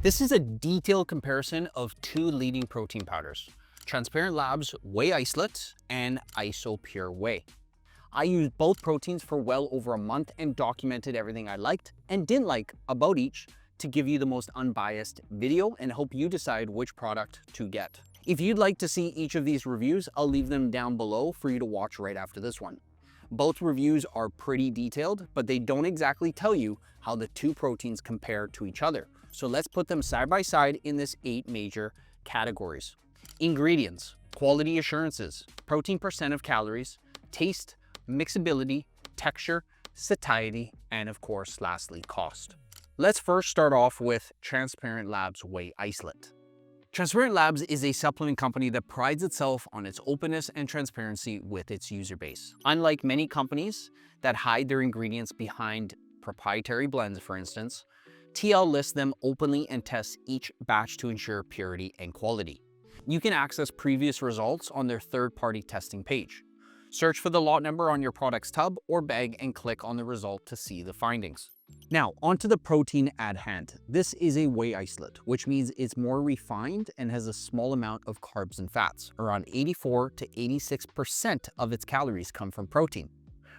This is a detailed comparison of two leading protein powders, Transparent Labs Whey Isolate and Isopure Whey. I used both proteins for well over a month and documented everything I liked and didn't like about each to give you the most unbiased video and help you decide which product to get. If you'd like to see each of these reviews, I'll leave them down below for you to watch right after this one. Both reviews are pretty detailed, but they don't exactly tell you how the two proteins compare to each other. So let's put them side by side in this 8 major categories. Ingredients, quality assurances, protein percent of calories, taste, mixability, texture, satiety, and of course, lastly, cost. Let's first start off with Transparent Labs Whey Isolate. Transparent Labs is a supplement company that prides itself on its openness and transparency with its user base. Unlike many companies that hide their ingredients behind proprietary blends, for instance, TL lists them openly and tests each batch to ensure purity and quality. You can access previous results on their third-party testing page. Search for the lot number on your product's tub or bag and click on the result to see the findings. Now, onto the protein at hand. This is a whey isolate, which means it's more refined and has a small amount of carbs and fats. Around 84 to 86% of its calories come from protein.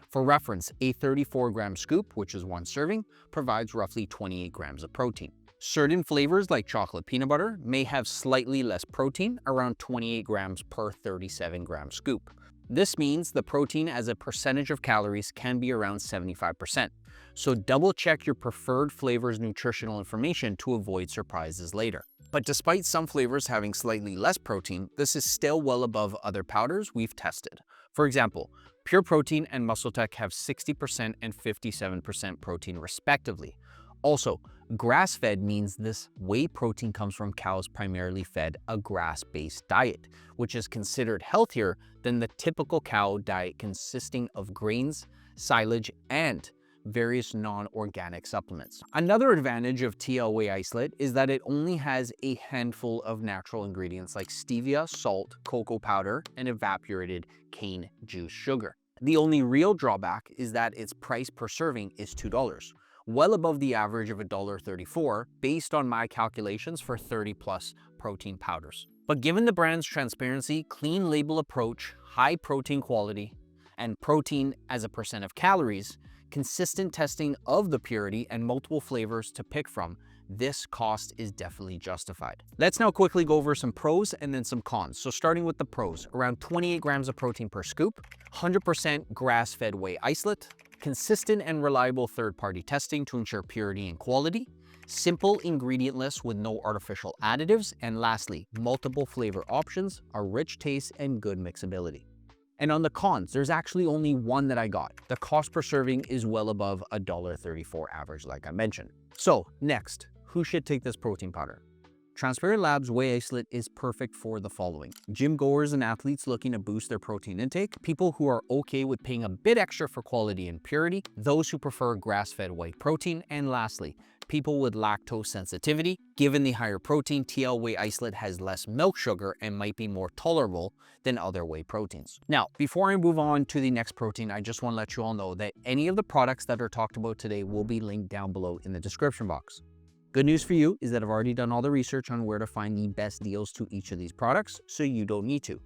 For reference, a 34-gram scoop, which is 1 serving, provides roughly 28 grams of protein. Certain flavors like chocolate peanut butter may have slightly less protein, around 28 grams per 37-gram scoop. This means the protein as a percentage of calories can be around 75%. So double check your preferred flavor's nutritional information to avoid surprises later. But despite some flavors having slightly less protein, this is still well above other powders we've tested. For example, Pure Protein and MuscleTech have 60% and 57% protein respectively. Also, grass-fed means this whey protein comes from cows primarily fed a grass-based diet, which is considered healthier than the typical cow diet consisting of grains, silage, and various non-organic supplements. Another advantage of TL Whey Isolate is that it only has a handful of natural ingredients like stevia, salt, cocoa powder, and evaporated cane juice sugar. The only real drawback is that its price per serving is $2, well above the average of $1.34 based on my calculations for 30+ protein powders. But given the brand's transparency, clean label approach, high protein quality, and protein as a percent of calories, consistent testing of the purity, and multiple flavors to pick from, this cost is definitely justified. Let's now quickly go over some pros and then some cons. So starting with the pros, around 28 grams of protein per scoop, 100% grass-fed whey isolate, consistent and reliable third-party testing to ensure purity and quality, simple ingredient list with no artificial additives, and lastly, multiple flavor options, a rich taste, and good mixability. And on the cons, there's actually only one that I got. The cost per serving is well above $1.34 average, like I mentioned. So next, who should take this protein powder? Transparent Labs Whey Isolate is perfect for the following: gym goers and athletes looking to boost their protein intake, people who are okay with paying a bit extra for quality and purity, those who prefer grass-fed whey protein, and lastly, people with lactose sensitivity. Given the higher protein, TL Whey Isolate has less milk sugar and might be more tolerable than other whey proteins. Now, before I move on to the next protein, I just want to let you all know that any of the products that are talked about today will be linked down below in the description box. Good news for you is that I've already done all the research on where to find the best deals to each of these products, so you don't need to.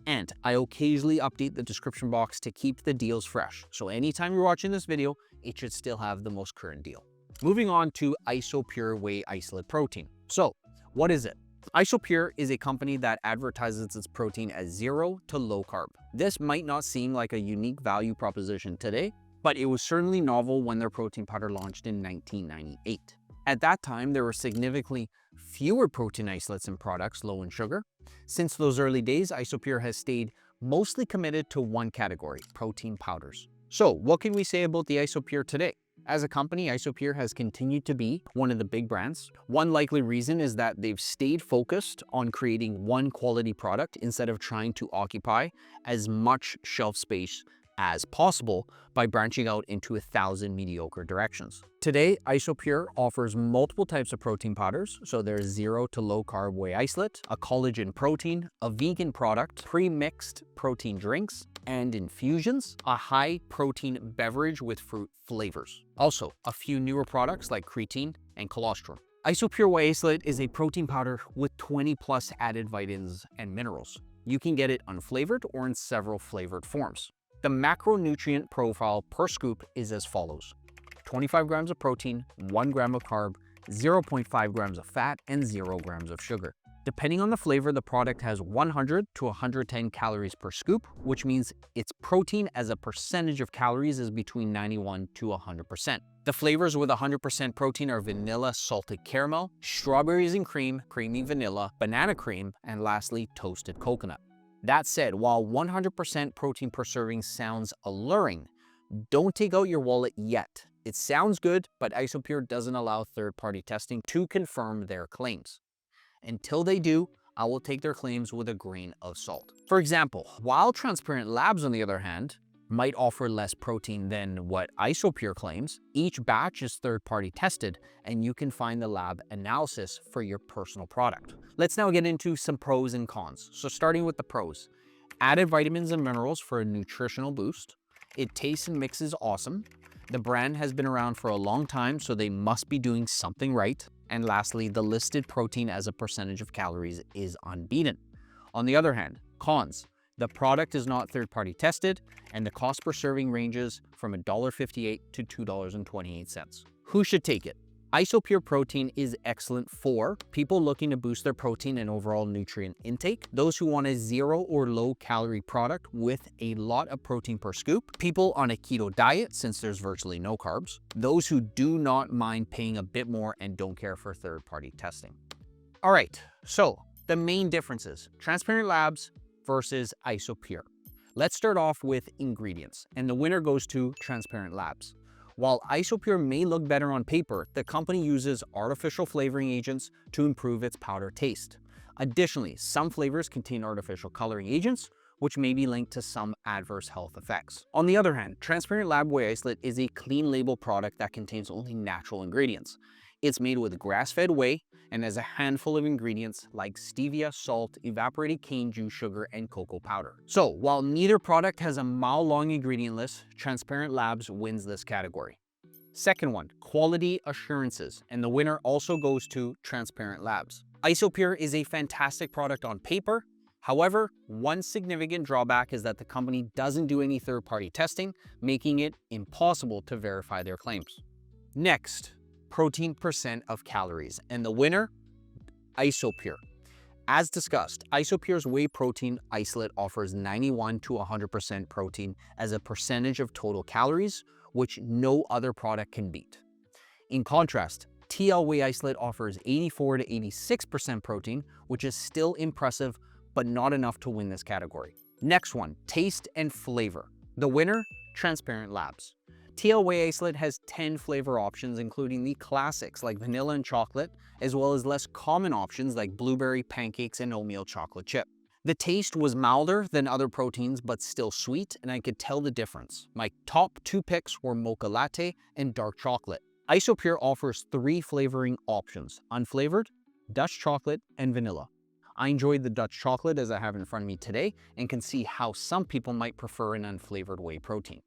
And I occasionally update the description box to keep the deals fresh. So anytime you're watching this video, it should still have the most current deal. Moving on to Isopure Whey Isolate Protein. So what is it? Isopure is a company that advertises its protein as 0 to low carb. This might not seem like a unique value proposition today, but it was certainly novel when their protein powder launched in 1998. At that time, there were significantly fewer protein isolates and products low in sugar. Since those early days, Isopure has stayed mostly committed to one category, protein powders. So what can we say about the Isopure today? As a company, Isopure has continued to be one of the big brands. One likely reason is that they've stayed focused on creating one quality product instead of trying to occupy as much shelf space as possible by branching out into 1,000 mediocre directions. Today, Isopure offers multiple types of protein powders. So there's 0 to low carb whey isolate, a collagen protein, a vegan product, pre-mixed protein drinks, and infusions, a high protein beverage with fruit flavors. Also, a few newer products like creatine and colostrum. Isopure Whey isolate is a protein powder with 20 plus added vitamins and minerals. You can get it unflavored or in several flavored forms. The macronutrient profile per scoop is as follows: 25 grams of protein, 1 gram of carb, 0.5 grams of fat, and 0 grams of sugar. Depending on the flavor, the product has 100 to 110 calories per scoop, which means its protein as a percentage of calories is between 91 to 100%. The flavors with 100% protein are vanilla salted caramel, strawberries and cream, creamy vanilla, banana cream, and lastly, toasted coconut. That said, while 100% protein per serving sounds alluring, don't take out your wallet yet. It sounds good, but Isopure doesn't allow third-party testing to confirm their claims. Until they do, I will take their claims with a grain of salt. For example, while Transparent Labs, on the other hand, might offer less protein than what Isopure claims, each batch is third-party tested, and you can find the lab analysis for your personal product. Let's now get into some pros and cons. So starting with the pros. Added vitamins and minerals for a nutritional boost. It tastes and mixes awesome. The brand has been around for a long time, so they must be doing something right. And lastly, the listed protein as a percentage of calories is unbeaten. On the other hand, cons. The product is not third-party tested, and the cost per serving ranges from $1.58 to $2.28. Who should take it? Isopure protein is excellent for people looking to boost their protein and overall nutrient intake, those who want a zero or low calorie product with a lot of protein per scoop, people on a keto diet since there's virtually no carbs, those who do not mind paying a bit more and don't care for third-party testing. All right, so the main differences: Transparent Labs versus Isopure. Let's start off with ingredients, and the winner goes to Transparent Labs. While Isopure may look better on paper, the company uses artificial flavoring agents to improve its powder taste. Additionally, some flavors contain artificial coloring agents, which may be linked to some adverse health effects. On the other hand, Transparent Lab Whey Isolate is a clean label product that contains only natural ingredients. It's made with grass-fed whey and has a handful of ingredients like stevia, salt, evaporated cane juice sugar, and cocoa powder. So while neither product has a mile-long ingredient list, Transparent Labs wins this category. Second one, quality assurances, and the winner also goes to Transparent Labs. Isopure is a fantastic product on paper. However, one significant drawback is that the company doesn't do any third-party testing, making it impossible to verify their claims. Next, protein percent of calories, and the winner, Isopure. As discussed, Isopure's whey protein isolate offers 91 to 100% protein as a percentage of total calories, which no other product can beat. In contrast, TL Whey Isolate offers 84 to 86% protein, which is still impressive, but not enough to win this category. Next one, taste and flavor. The winner, Transparent Labs. TL Whey Isolate has 10 flavor options, including the classics like vanilla and chocolate, as well as less common options like blueberry, pancakes, and oatmeal chocolate chip. The taste was milder than other proteins, but still sweet, and I could tell the difference. My top two picks were mocha latte and dark chocolate. Isopure offers 3 flavoring options: unflavored, Dutch chocolate, and vanilla. I enjoyed the Dutch chocolate as I have in front of me today and can see how some people might prefer an unflavored whey protein.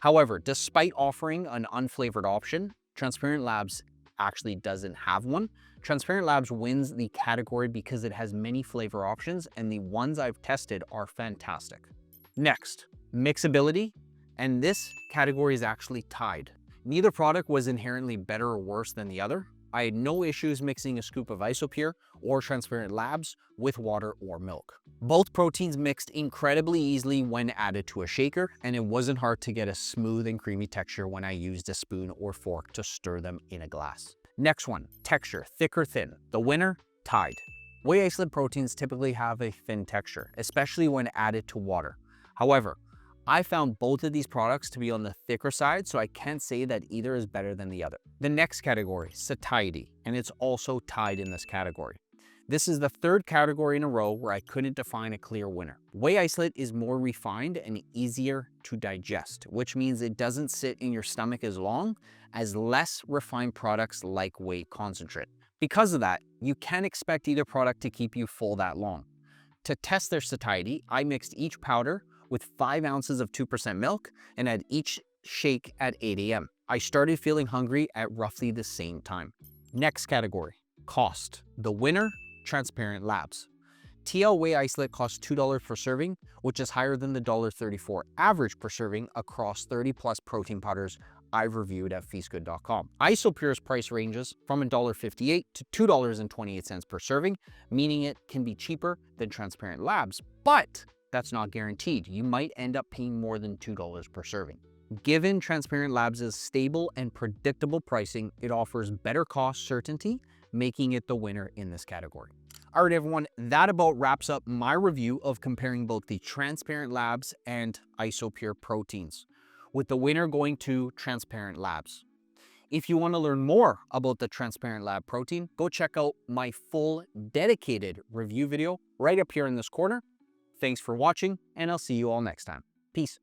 However, despite offering an unflavored option, Transparent Labs actually doesn't have one. Transparent Labs wins the category because it has many flavor options, and the ones I've tested are fantastic. Next, mixability, and this category is actually tied. Neither product was inherently better or worse than the other. I had no issues mixing a scoop of Isopure or Transparent Labs with water or milk. Both proteins mixed incredibly easily when added to a shaker, and it wasn't hard to get a smooth and creamy texture when I used a spoon or fork to stir them in a glass. Next one, texture, thick or thin. The winner, tied. Whey isolate proteins typically have a thin texture, especially when added to water. However, I found both of these products to be on the thicker side, so I can't say that either is better than the other. The next category, satiety, and it's also tied in this category. This is the third category in a row where I couldn't define a clear winner. Whey isolate is more refined and easier to digest, which means it doesn't sit in your stomach as long as less refined products like whey concentrate. Because of that, you can't expect either product to keep you full that long. To test their satiety, I mixed each powder with 5 ounces of 2% milk and had each shake at 8 a.m. I started feeling hungry at roughly the same time. Next category, cost. The winner, Transparent Labs. TL Whey Isolate costs $2 per serving, which is higher than the $1.34 average per serving across 30 plus protein powders I've reviewed at feastgood.com. Isopure's price ranges from $1.58 to $2.28 per serving, meaning it can be cheaper than Transparent Labs, but that's not guaranteed. You might end up paying more than $2 per serving. Given Transparent Labs' stable and predictable pricing, it offers better cost certainty, making it the winner in this category. All right, everyone, that about wraps up my review of comparing both the Transparent Labs and Isopure proteins, with the winner going to Transparent Labs. If you want to learn more about the Transparent Lab protein, go check out my full dedicated review video right up here in this corner. Thanks for watching, and I'll see you all next time. Peace.